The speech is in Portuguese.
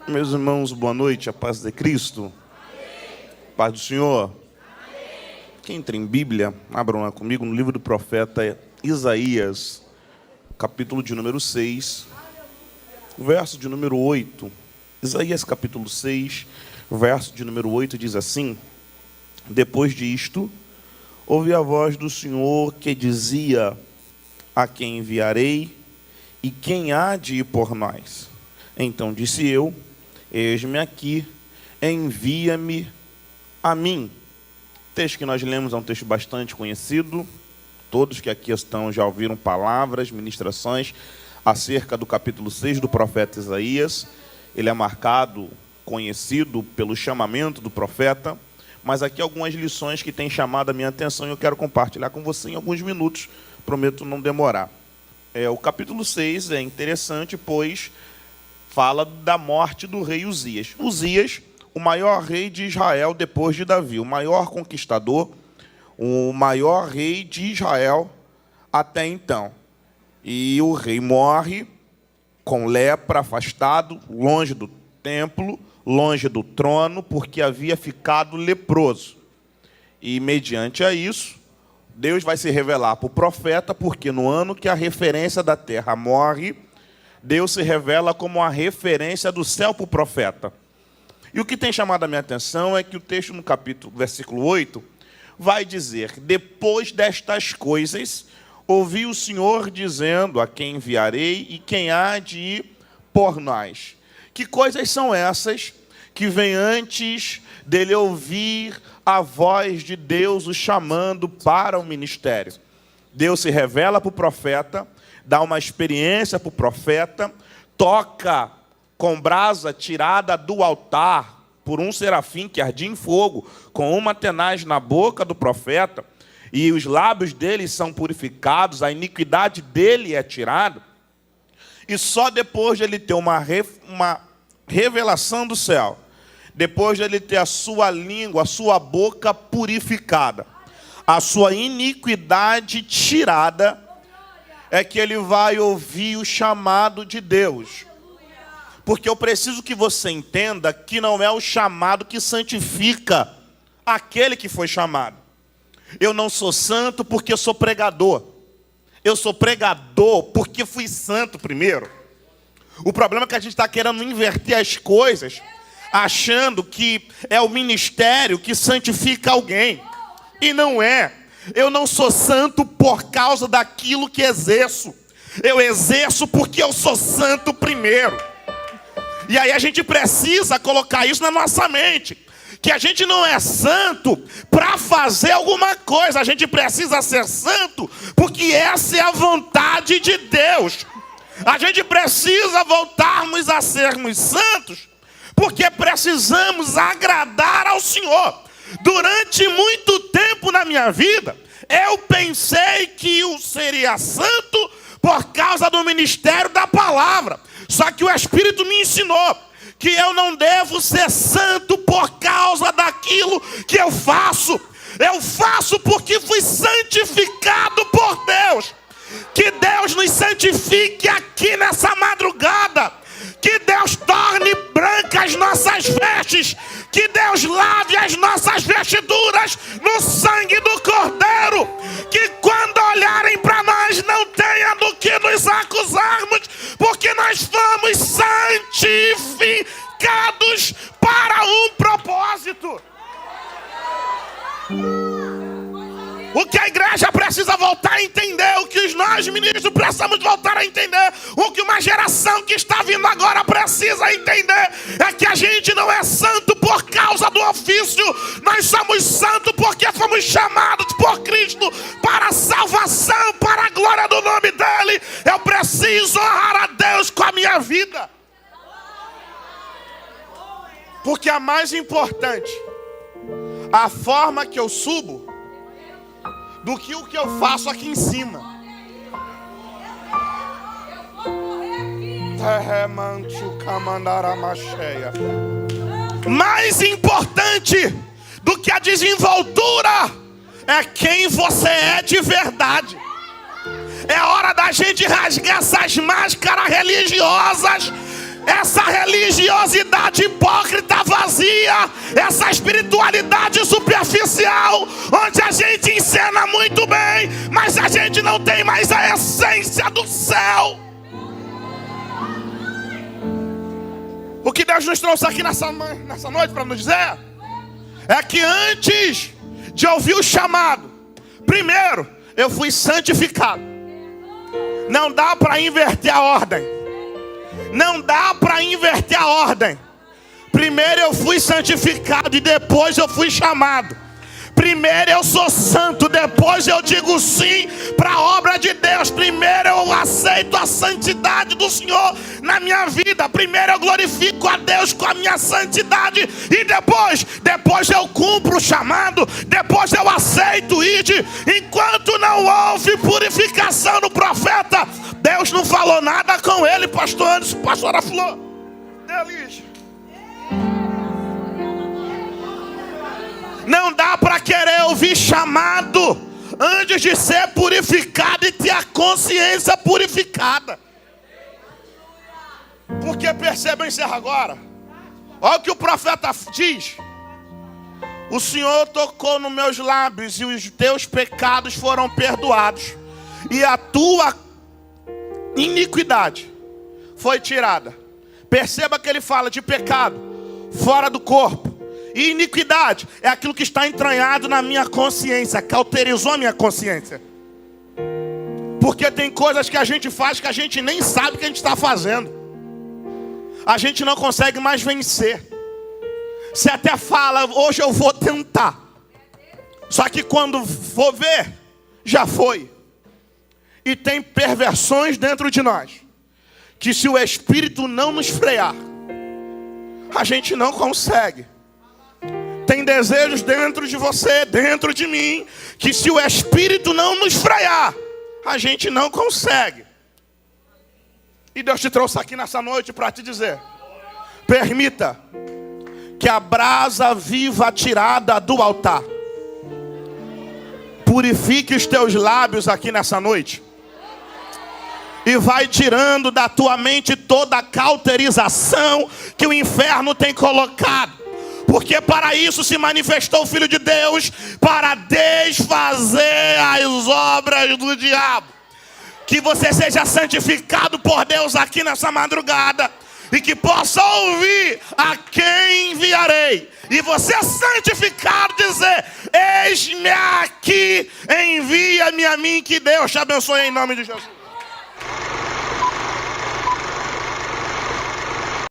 Meus irmãos, boa noite, a paz de Cristo. Amém. Paz do Senhor. Amém. Quem entra em Bíblia, abram lá comigo no livro do profeta Isaías, capítulo de número 6, verso de número 8. Isaías capítulo 6, verso de número 8 diz assim: depois disto, ouvi a voz do Senhor que dizia: a quem enviarei e quem há de ir por nós? Então disse eu: eis-me aqui, envia-me a mim. O texto que nós lemos é um texto bastante conhecido. Todos que aqui estão já ouviram palavras, ministrações acerca do capítulo 6 do profeta Isaías. Ele é marcado, conhecido pelo chamamento do profeta, mas aqui algumas lições que têm chamado a minha atenção e eu quero compartilhar com você em alguns minutos, prometo não demorar. O capítulo 6 é interessante, pois fala da morte do rei Uzias. Uzias, o maior rei de Israel depois de Davi, o maior conquistador, o maior rei de Israel até então. E o rei morre com lepra, afastado, longe do templo, longe do trono, porque havia ficado leproso. E, mediante a isso, Deus vai se revelar para o profeta, porque no ano que a referência da terra morre, Deus se revela como a referência do céu para o profeta. E o que tem chamado a minha atenção é que o texto no capítulo, versículo 8, vai dizer: depois destas coisas, ouvi o Senhor dizendo: a quem enviarei e quem há de ir por nós. Que coisas são essas que vêm antes dele ouvir a voz de Deus o chamando para o ministério? Deus se revela para o profeta, dá uma experiência para o profeta, toca com brasa tirada do altar por um serafim que ardia em fogo, com uma tenaz na boca do profeta, e os lábios dele são purificados, a iniquidade dele é tirada. E só depois de ele ter uma revelação do céu, depois de ele ter a sua língua, a sua boca purificada, a sua iniquidade tirada, é que ele vai ouvir o chamado de Deus. Porque eu preciso que você entenda que não é o chamado que santifica aquele que foi chamado. Eu não sou santo porque sou pregador. Eu sou pregador porque fui santo primeiro. O problema é que a gente está querendo inverter as coisas, achando que é o ministério que santifica alguém. E não é. Eu não sou santo por causa daquilo que exerço. Eu exerço porque eu sou santo primeiro. E aí a gente precisa colocar isso na nossa mente. Que a gente não é santo para fazer alguma coisa. A gente precisa ser santo porque essa é a vontade de Deus. A gente precisa voltarmos a sermos santos porque precisamos agradar ao Senhor. Durante muito tempo na minha vida, eu pensei que eu seria santo por causa do ministério da palavra. Só que o Espírito me ensinou que eu não devo ser santo por causa daquilo que eu faço. Eu faço porque fui santificado por Deus. Que Deus nos santifique aqui nessa madrugada. Que Deus torne brancas as nossas vestes. Que Deus lave as nossas vestiduras no sangue do Cordeiro. Que quando olharem para nós não tenha do que nos acusarmos, porque nós fomos santificados para um propósito. O que a igreja precisa voltar a entender, o que nós ministros precisamos voltar a entender, o que uma geração que está vindo agora precisa entender, é que a gente não é santo por causa do ofício, nós somos santos porque fomos chamados por Cristo para a salvação, para a glória do nome dEle. Eu preciso honrar a Deus com a minha vida, porque é mais importante a forma que eu subo do que o que eu faço aqui em cima. Mais importante do que a desenvoltura é quem você é de verdade. É hora da gente rasgar essas máscaras religiosas essa religiosidade hipócrita vazia, essa espiritualidade superficial, onde a gente encena muito bem, mas a gente não tem mais a essência do céu. O que Deus nos trouxe aqui nessa noite para nos dizer é que antes de ouvir o chamado, primeiro eu fui santificado. Não dá para inverter a ordem. Não dá para inverter a ordem. Primeiro eu fui santificado e depois eu fui chamado. Primeiro eu sou santo, depois eu digo sim para a obra de Deus. Primeiro eu aceito a santidade do Senhor na minha vida. Primeiro eu glorifico a Deus com a minha santidade. E depois eu cumpro o chamado. Depois eu aceito ide. Enquanto não houve purificação no profeta, Deus não falou nada com ele, pastor Anderson, pastora Flor. Delícia. Não dá para querer ouvir chamado antes de ser purificado e ter a consciência purificada. Porque perceba, eu encerro agora. Olha o que o profeta diz. O Senhor tocou nos meus lábios e os teus pecados foram perdoados. E a tua iniquidade foi tirada. Perceba que ele fala de pecado fora do corpo. E iniquidade é aquilo que está entranhado na minha consciência, cauterizou a minha consciência. Porque tem coisas que a gente faz que a gente nem sabe que a gente está fazendo. A gente não consegue mais vencer. Você até fala, hoje eu vou tentar. Só que quando for ver, já foi. E tem perversões dentro de nós, que se o Espírito não nos frear, a gente não consegue. Tem desejos dentro de você, dentro de mim, que se o Espírito não nos frear, a gente não consegue. E Deus te trouxe aqui nessa noite para te dizer: permita que a brasa viva tirada do altar purifique os teus lábios aqui nessa noite. E vai tirando da tua mente toda a cauterização que o inferno tem colocado. Porque para isso se manifestou o Filho de Deus, para desfazer as obras do diabo. Que você seja santificado por Deus aqui nessa madrugada. E que possa ouvir a quem enviarei. E você santificado dizer: eis-me aqui, envia-me a mim. Que Deus te abençoe em nome de Jesus.